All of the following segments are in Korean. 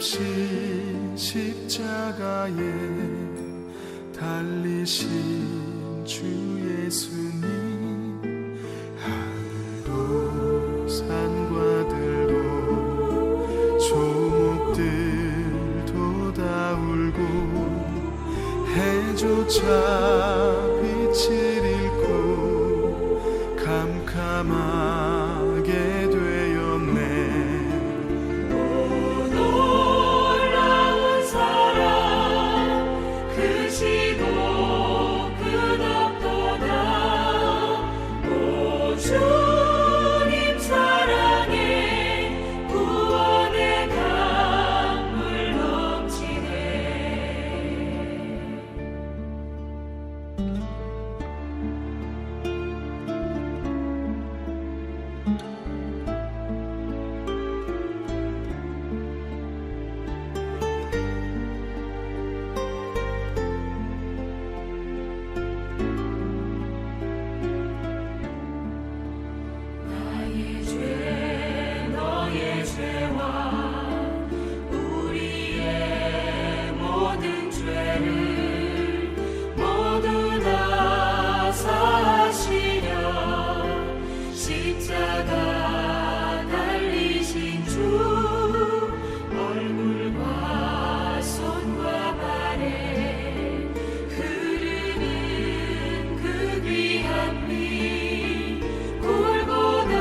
없이 십자가에 달리신 주 예수님, 하늘도 산과 들도 조목들도 다 울고 해조차 빛을 잃고 캄캄하게 되었네. 놀라운 사랑 크시고 끝없도다. 오 주님 사랑에 구원의 강물 넘치네. 나의 죄 너의 죄와 우리의 모든 죄를 모두 다 사하시려 십자가 달리신 주, 얼굴과 손과 발에 흐르는 그 귀한 피, 골고다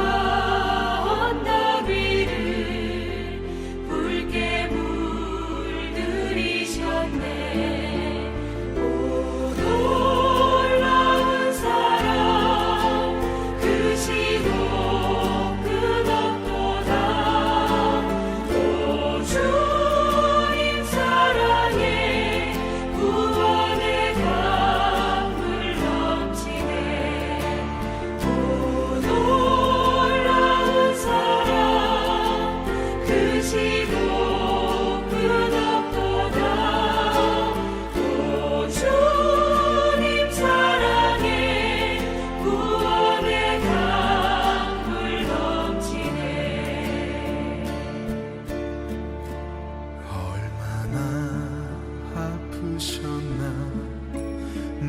언덕 위를 붉게 물들이셨네. 오 놀라운 사랑 크시고 끝없도다. 오 주님 사랑에 구원의 강물 넘치네. 오 놀라운 사랑 크시고 끝없도다. 오 주님 사랑에 구원의 강물 넘치네. 얼마나 아프셨나,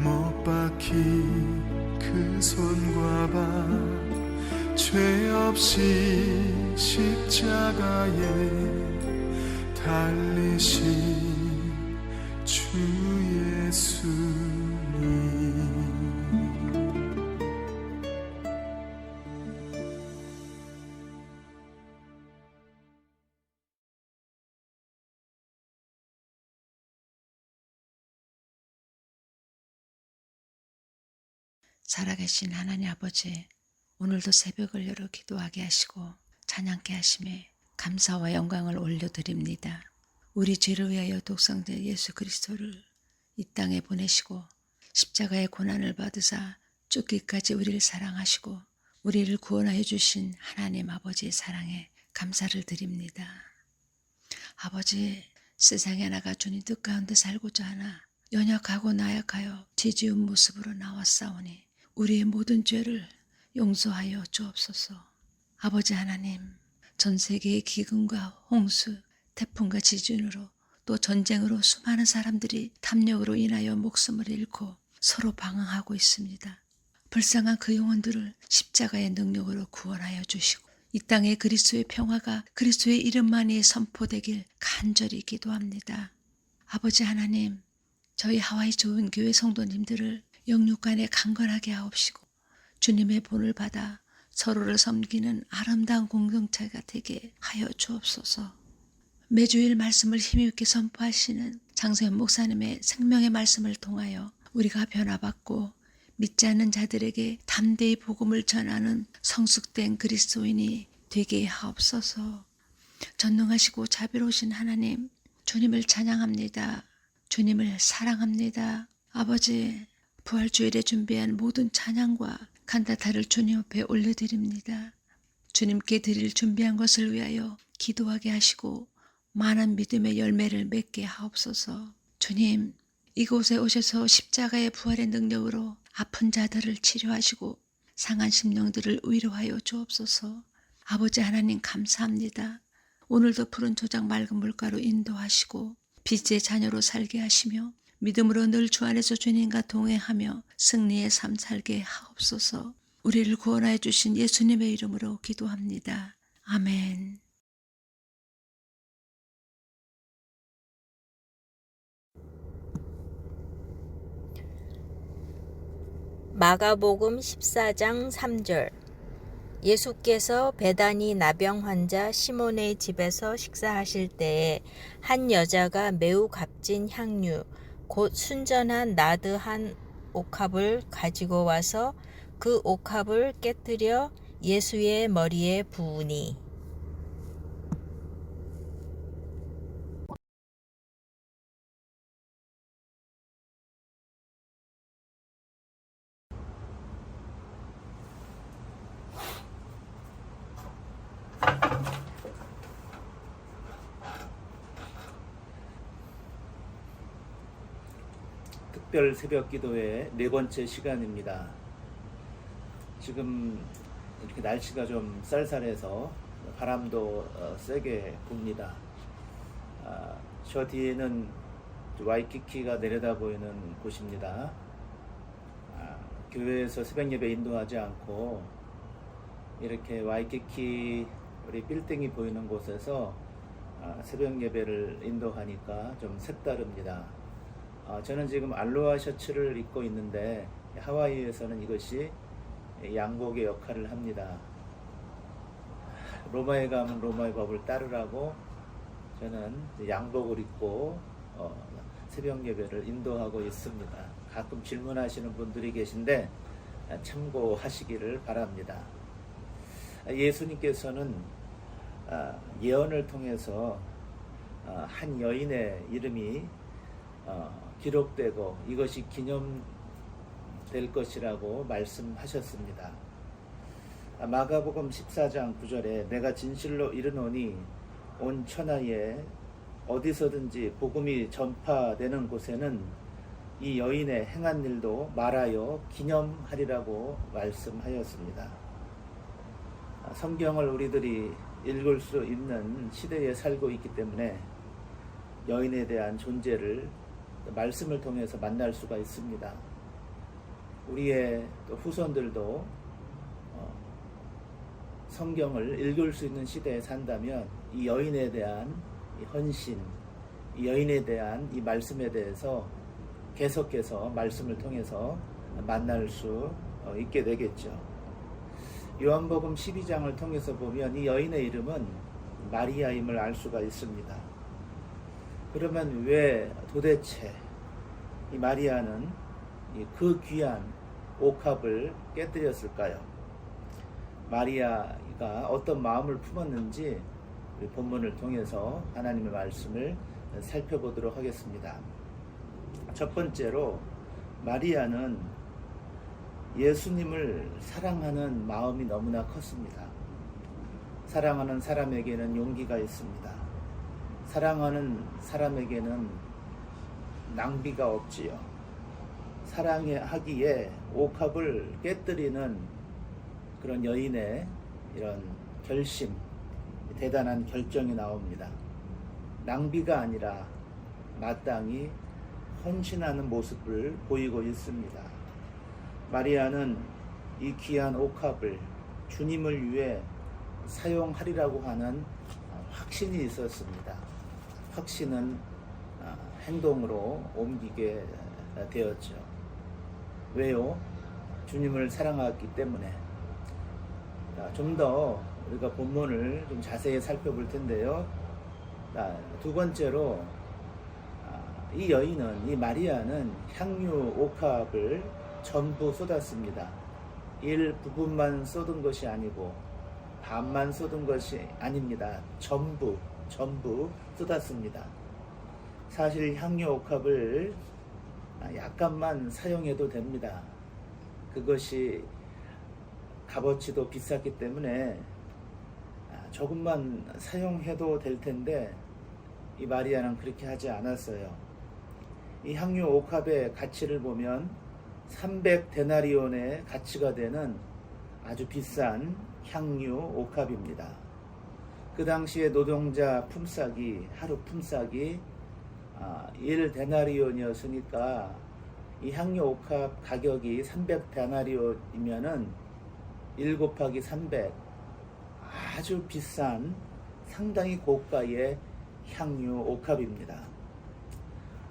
못 박힌 그 손과 발, 죄 없이 십자가에 달리신 주 예수님. 살아계신 하나님 아버지, 오늘도 새벽을 열어 기도하게 하시고 찬양케 하심에 감사와 영광을 올려드립니다. 우리 죄를 위하여 독생자 예수 그리스도를 이 땅에 보내시고 십자가의 고난을 받으사 죽기까지 우리를 사랑하시고 우리를 구원하여 주신 하나님 아버지의 사랑에 감사를 드립니다. 아버지, 세상에 나가 주님 뜻 가운데 살고자 하나 연약하고 나약하여 지지운 모습으로 나왔사오니 우리의 모든 죄를 용서하여 주옵소서. 아버지 하나님, 전 세계의 기근과 홍수, 태풍과 지진으로 또 전쟁으로 수많은 사람들이 탐욕으로 인하여 목숨을 잃고 서로 방황하고 있습니다. 불쌍한 그 영혼들을 십자가의 능력으로 구원하여 주시고 이 땅에 그리스도의 평화가 그리스도의 이름만이 선포되길 간절히 기도합니다. 아버지 하나님, 저희 하와이 좋은 교회 성도님들을 영육간에 강건하게 하옵시고 주님의 본을 받아 서로를 섬기는 아름다운 공동체가 되게 하여 주옵소서. 매주일 말씀을 힘있게 선포하시는 장세현 목사님의 생명의 말씀을 통하여 우리가 변화받고 믿지 않는 자들에게 담대히 복음을 전하는 성숙된 그리스도인이 되게 하옵소서. 전능하시고 자비로우신 하나님, 주님을 찬양합니다. 주님을 사랑합니다. 아버지, 부활주일에 준비한 모든 찬양과 간다타를 주님 앞에 올려드립니다. 주님께 드릴 준비한 것을 위하여 기도하게 하시고 많은 믿음의 열매를 맺게 하옵소서. 주님, 이곳에 오셔서 십자가의 부활의 능력으로 아픈 자들을 치료하시고 상한 심령들을 위로하여 주옵소서. 아버지 하나님 감사합니다. 오늘도 푸른 초장 맑은 물가로 인도하시고 빛의 자녀로 살게 하시며 믿음으로 늘 주 안에서 주님과 동행하며 승리의 삶 살게 하옵소서. 우리를 구원하여 주신 예수님의 이름으로 기도합니다. 아멘. 마가복음 14장 3절. 예수께서 베다니 나병 환자 시몬의 집에서 식사하실 때에 한 여자가 매우 값진 향유 곧 순전한 나드 한 옥합을 가지고 와서 그 옥합을 깨뜨려 예수의 머리에 부으니 특별 새벽 기도회 네 번째 시간입니다. 지금 이렇게 날씨가 좀 쌀쌀해서 바람도 세게 붑니다. 저 뒤에는 와이키키가 내려다 보이는 곳입니다. 교회에서 새벽 예배 인도하지 않고 이렇게 와이키키 우리 빌딩이 보이는 곳에서 새벽 예배를 인도하니까 좀 색다릅니다. 저는 지금 알로하 셔츠를 입고 있는데 하와이에서는 이것이 양복의 역할을 합니다. 로마에 가면 로마의 법을 따르라고 저는 양복을 입고 새벽 예배를 인도하고 있습니다. 가끔 질문하시는 분들이 계신데 참고하시기를 바랍니다. 예수님께서는 예언을 통해서 한 여인의 이름이 기록되고 이것이 기념될 것이라고 말씀하셨습니다. 마가복음 14장 9절에 내가 진실로 이르노니 온 천하에 어디서든지 복음이 전파되는 곳에는 이 여인의 행한 일도 말하여 기념하리라고 말씀하였습니다. 성경을 우리들이 읽을 수 있는 시대에 살고 있기 때문에 여인에 대한 존재를 말씀을 통해서 만날 수가 있습니다. 우리의 또 후손들도 성경을 읽을 수 있는 시대에 산다면 이 여인에 대한 이 헌신, 이 여인에 대한 이 말씀에 대해서 계속해서 말씀을 통해서 만날 수 있게 되겠죠. 요한복음 12장을 통해서 보면 이 여인의 이름은 마리아임을 알 수가 있습니다. 그러면 왜 도대체 이 마리아는 그 귀한 옥합을 깨뜨렸을까요? 마리아가 어떤 마음을 품었는지 우리 본문을 통해서 하나님의 말씀을 살펴보도록 하겠습니다. 첫 번째로 마리아는 예수님을 사랑하는 마음이 너무나 컸습니다. 사랑하는 사람에게는 용기가 있습니다. 사랑하는 사람에게는 낭비가 없지요. 사랑하기에 옥합을 깨뜨리는 그런 여인의 이런 결심, 대단한 결정이 나옵니다. 낭비가 아니라 마땅히 헌신하는 모습을 보이고 있습니다. 마리아는 이 귀한 옥합을 주님을 위해 사용하리라고 하는 확신이 있었습니다. 확신은 행동으로 옮기게 되었죠. 왜요? 주님을 사랑하기 때문에. 좀 더 우리가 본문을 좀 자세히 살펴볼 텐데요. 두 번째로 이 여인은, 이 마리아는 향유 옥합을 전부 쏟았습니다. 일부분만 쏟은 것이 아니고 반만 쏟은 것이 아닙니다. 전부 쏟았습니다. 사실 향유 옥합을 약간만 사용해도 됩니다. 그것이 값어치도 비쌌기 때문에 조금만 사용해도 될 텐데 이 마리아는 그렇게 하지 않았어요. 이 향유 옥합의 가치를 보면 300데나리온의 가치가 되는 아주 비싼 향유 옥합입니다. 그 당시에 노동자 품삯이 하루 품삯이 1데나리온이었으니까 이 향료 옥합 가격이 300데나리온이면은 1 곱하기 300 아주 비싼 상당히 고가의 향유 옥합입니다.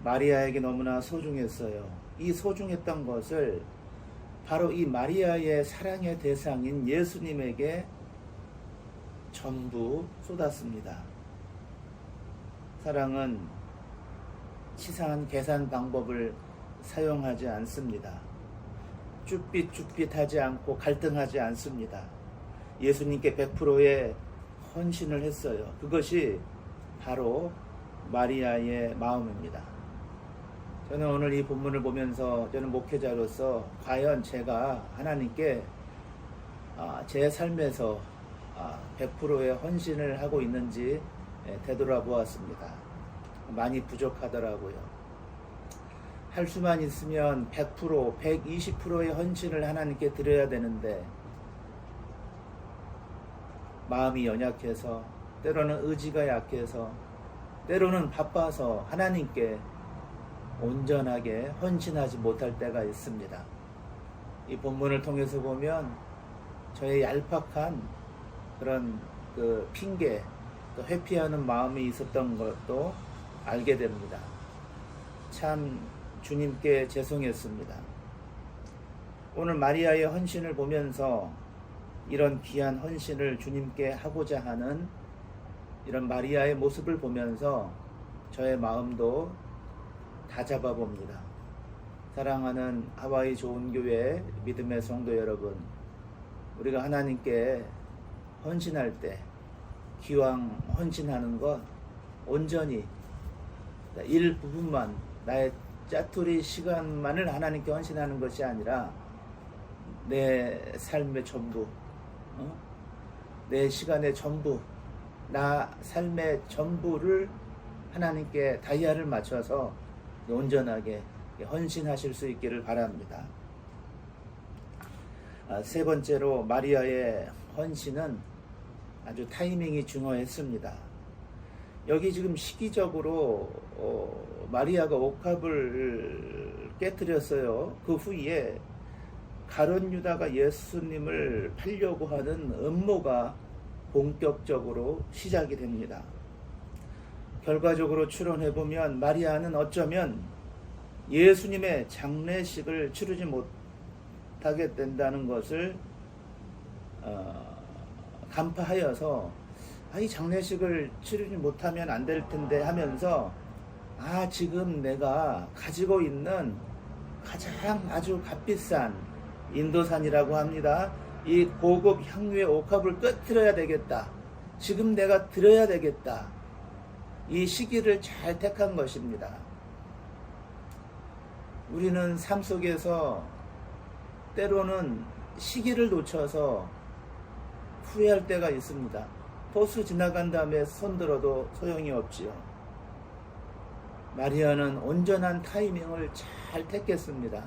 마리아에게 너무나 소중했어요. 이 소중했던 것을 바로 이 마리아의 사랑의 대상인 예수님에게 전부 쏟았습니다. 사랑은 치사한 계산 방법을 사용하지 않습니다. 쭈삣쭈삣하지 않고 갈등하지 않습니다. 예수님께 100%의 헌신을 했어요. 그것이 바로 마리아의 마음입니다. 저는 오늘 이 본문을 보면서 저는 목회자로서 과연 제가 하나님께 제 삶에서 100%의 헌신을 하고 있는지 되돌아보았습니다. 많이 부족하더라고요. 할 수만 있으면 100%, 120%의 헌신을 하나님께 드려야 되는데 마음이 연약해서, 때로는 의지가 약해서, 때로는 바빠서 하나님께 온전하게 헌신하지 못할 때가 있습니다. 이 본문을 통해서 보면 저의 얄팍한 그런 그 핑계, 또 회피하는 마음이 있었던 것도 알게 됩니다. 참 주님께 죄송했습니다. 오늘 마리아의 헌신을 보면서 이런 귀한 헌신을 주님께 하고자 하는 이런 마리아의 모습을 보면서 저의 마음도 다잡아 봅니다. 사랑하는 하와이 좋은 교회 믿음의 성도 여러분, 우리가 하나님께 헌신할 때 기왕 헌신하는 것 온전히 일부분만 나의 짜투리 시간만을 하나님께 헌신하는 것이 아니라 내 삶의 전부, 내 시간의 전부, 나 삶의 전부를 하나님께 다이아를 맞춰서 온전하게 헌신하실 수 있기를 바랍니다. 세 번째로 마리아의 헌신은 아주 타이밍이 중요했습니다. 여기 지금 시기적으로 마리아가 옥합을 깨뜨렸어요. 그 후에 가룟 유다가 예수님을 팔려고 하는 음모가 본격적으로 시작이 됩니다. 결과적으로 추론해보면 마리아는 어쩌면 예수님의 장례식을 치르지 못하게 된다는 것을 간파하여서 이 장례식을 치르지 못하면 안 될 텐데 하면서 지금 내가 가지고 있는 가장 아주 값비싼 인도산이라고 합니다. 이 고급 향유의 옥합을 꺼뜨려야 되겠다. 지금 내가 드려야 되겠다. 이 시기를 잘 택한 것입니다. 우리는 삶 속에서 때로는 시기를 놓쳐서 후회할 때가 있습니다. 버스 지나간 다음에 손들어도 소용이 없지요. 마리아는 온전한 타이밍을 잘 택했습니다.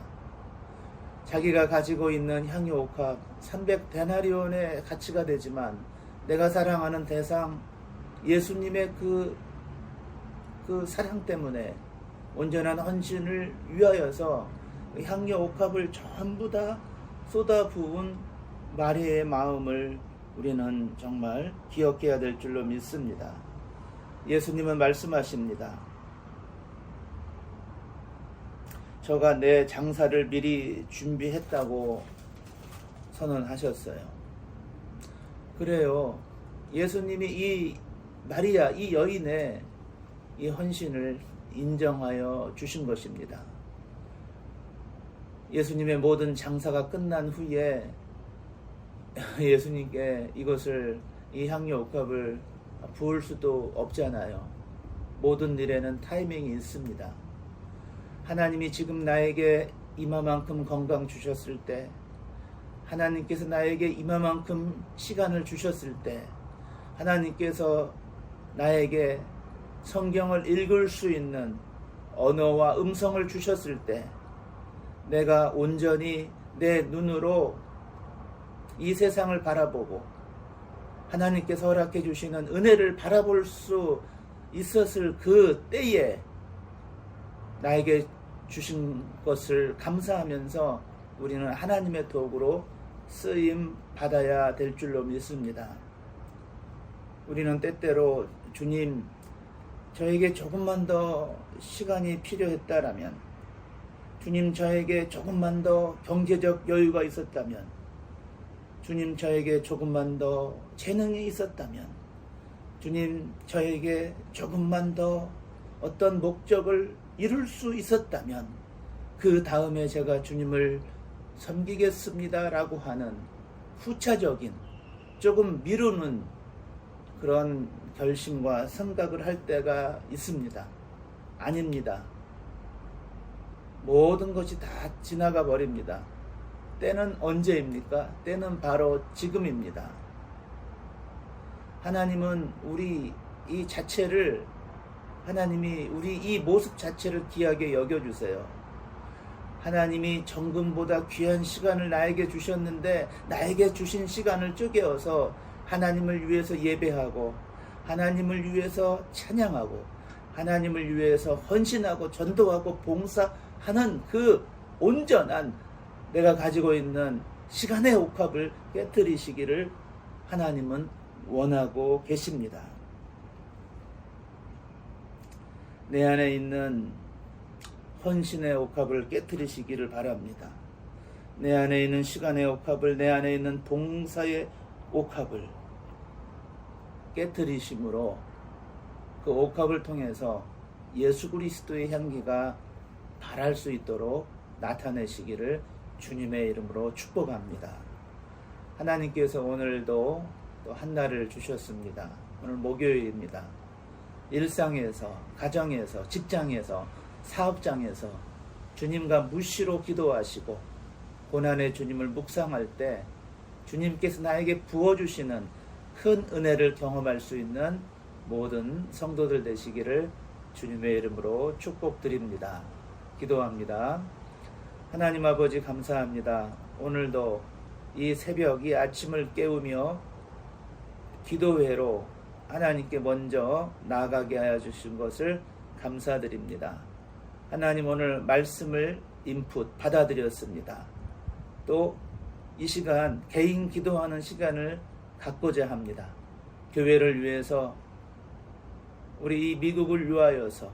자기가 가지고 있는 향유 옥합 300데나리온의 가치가 되지만 내가 사랑하는 대상 예수님의 그 사랑 때문에 온전한 헌신을 위하여서 향유 옥합을 전부 다 쏟아부은 마리아의 마음을 우리는 정말 기억해야 될 줄로 믿습니다. 예수님은 말씀하십니다. 저가 내 장사를 미리 준비했다고 선언하셨어요. 그래요. 예수님이 이 마리아, 이 여인의 이 헌신을 인정하여 주신 것입니다. 예수님의 모든 장사가 끝난 후에 예수님께 이것을 이 향유 옥합을 부을 수도 없잖아요. 모든 일에는 타이밍이 있습니다. 하나님이 지금 나에게 이마만큼 건강 주셨을 때, 하나님께서 나에게 이마만큼 시간을 주셨을 때, 하나님께서 나에게 성경을 읽을 수 있는 언어와 음성을 주셨을 때, 내가 온전히 내 눈으로 이 세상을 바라보고 하나님께서 허락해 주시는 은혜를 바라볼 수 있었을 그 때에 나에게 주신 것을 감사하면서 우리는 하나님의 도구로 쓰임 받아야 될 줄로 믿습니다. 우리는 때때로 주님, 저에게 조금만 더 시간이 필요했다라면, 주님, 저에게 조금만 더 경제적 여유가 있었다면, 주님, 저에게 조금만 더 재능이 있었다면, 주님, 저에게 조금만 더 어떤 목적을 이룰 수 있었다면 그 다음에 제가 주님을 섬기겠습니다 라고 하는 후차적인, 조금 미루는 그런 결심과 생각을 할 때가 있습니다. 아닙니다. 모든 것이 다 지나가 버립니다. 때는 언제입니까? 때는 바로 지금입니다. 하나님은 우리 이 자체를, 하나님이 우리 이 모습 자체를 귀하게 여겨주세요. 하나님이 정금보다 귀한 시간을 나에게 주셨는데 나에게 주신 시간을 쪼개어서 하나님을 위해서 예배하고, 하나님을 위해서 찬양하고, 하나님을 위해서 헌신하고 전도하고 봉사하는 그 온전한 내가 가지고 있는 시간의 옥합을 깨뜨리시기를 하나님은 원하고 계십니다. 내 안에 있는 헌신의 옥합을 깨뜨리시기를 바랍니다. 내 안에 있는 시간의 옥합을, 내 안에 있는 봉사의 옥합을 깨뜨리심으로 그 옥합을 통해서 예수 그리스도의 향기가 발할 수 있도록 나타내시기를 주님의 이름으로 축복합니다. 하나님께서 오늘도 또 한날을 주셨습니다. 오늘 목요일입니다. 일상에서, 가정에서, 직장에서, 사업장에서 주님과 무시로 기도하시고 고난의 주님을 묵상할 때 주님께서 나에게 부어주시는 큰 은혜를 경험할 수 있는 모든 성도들 되시기를 주님의 이름으로 축복드립니다. 기도합니다. 하나님 아버지, 감사합니다. 오늘도 이 새벽, 이 아침을 깨우며 기도회로 하나님께 먼저 나아가게 하여 주신 것을 감사드립니다. 하나님, 오늘 말씀을 인풋 받아들였습니다. 또 이 시간 개인 기도하는 시간을 갖고자 합니다. 교회를 위해서, 우리 이 미국을 위하여서,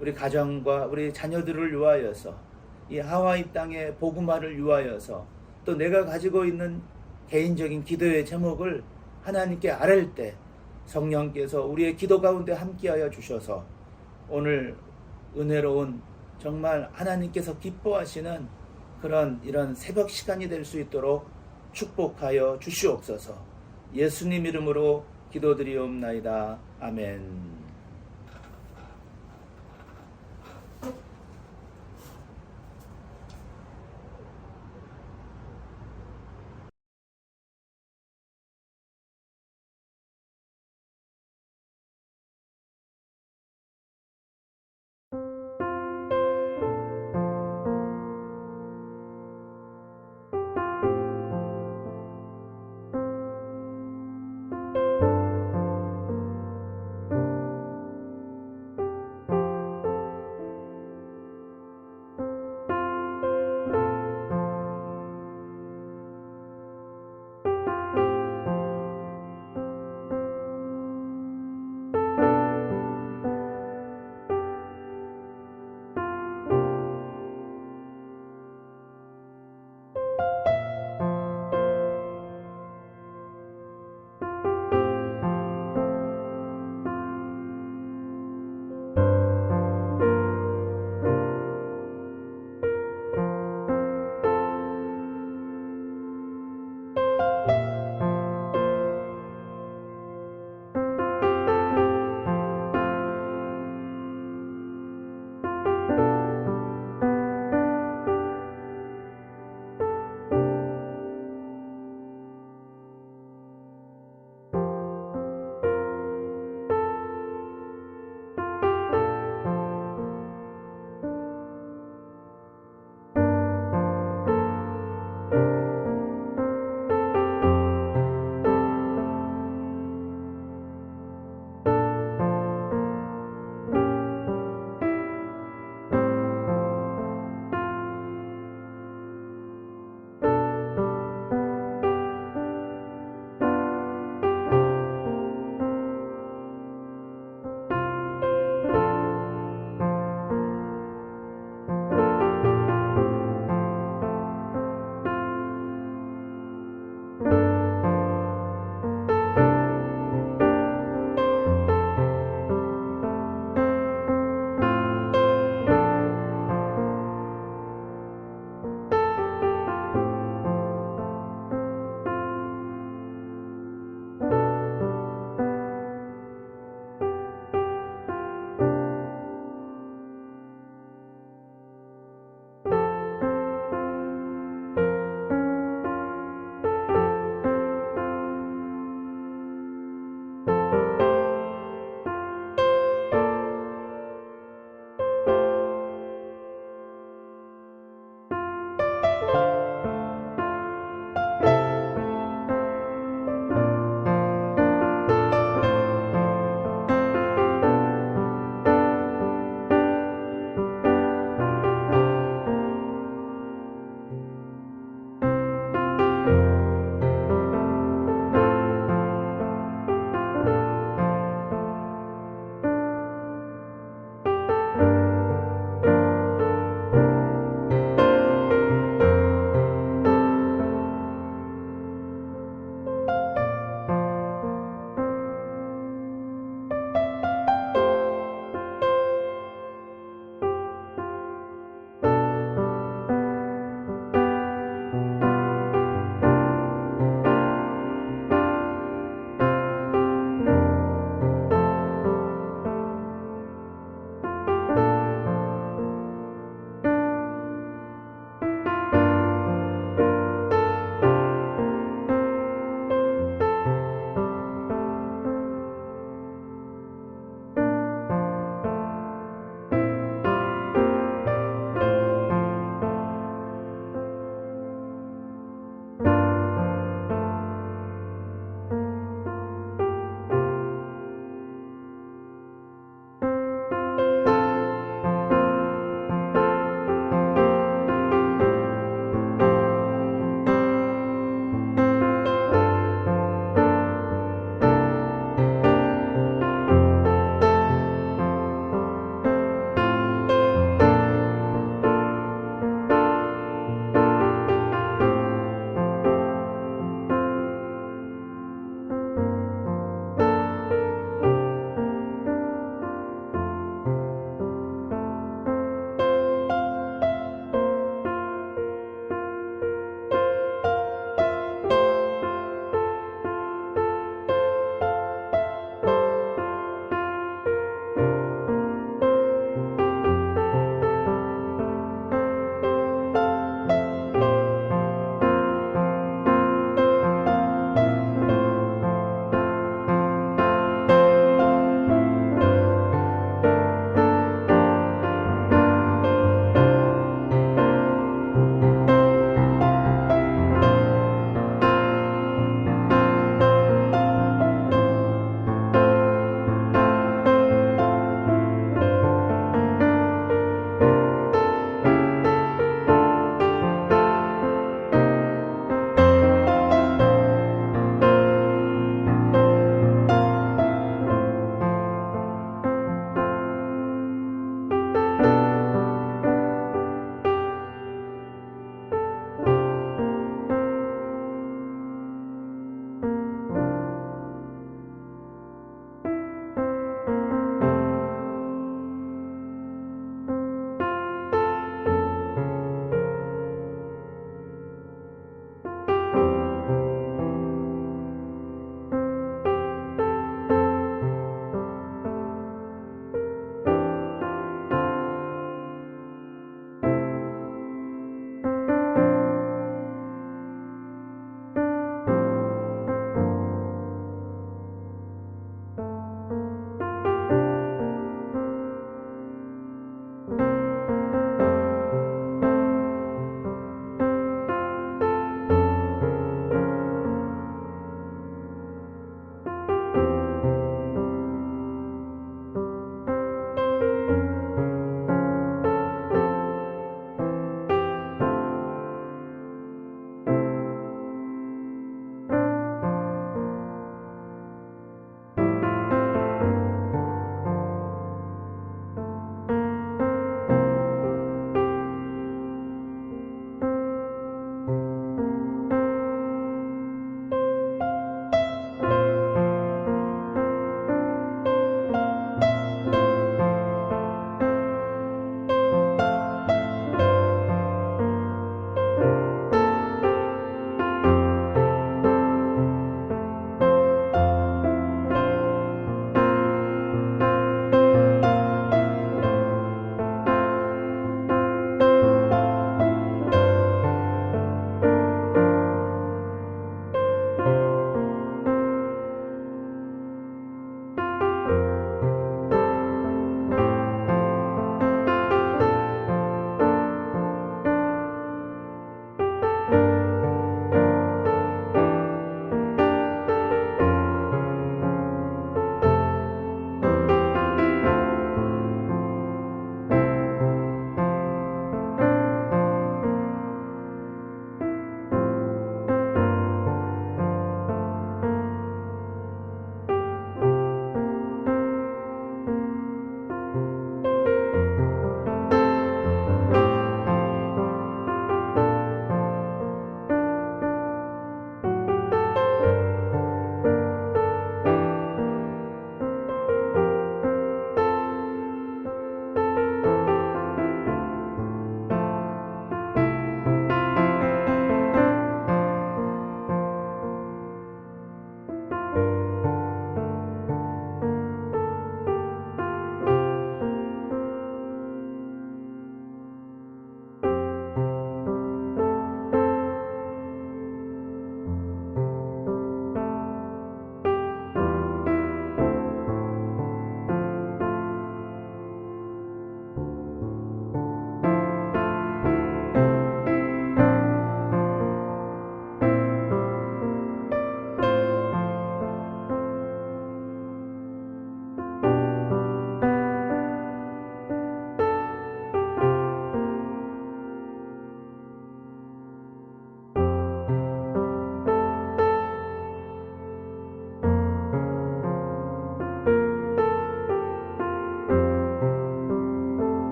우리 가정과 우리 자녀들을 위하여서, 이 하와이 땅의 복음화를 위하여서, 또 내가 가지고 있는 개인적인 기도의 제목을 하나님께 아뢰일 때 성령께서 우리의 기도 가운데 함께하여 주셔서 오늘 은혜로운, 정말 하나님께서 기뻐하시는 그런 이런 새벽 시간이 될 수 있도록 축복하여 주시옵소서. 예수님 이름으로 기도드리옵나이다. 아멘.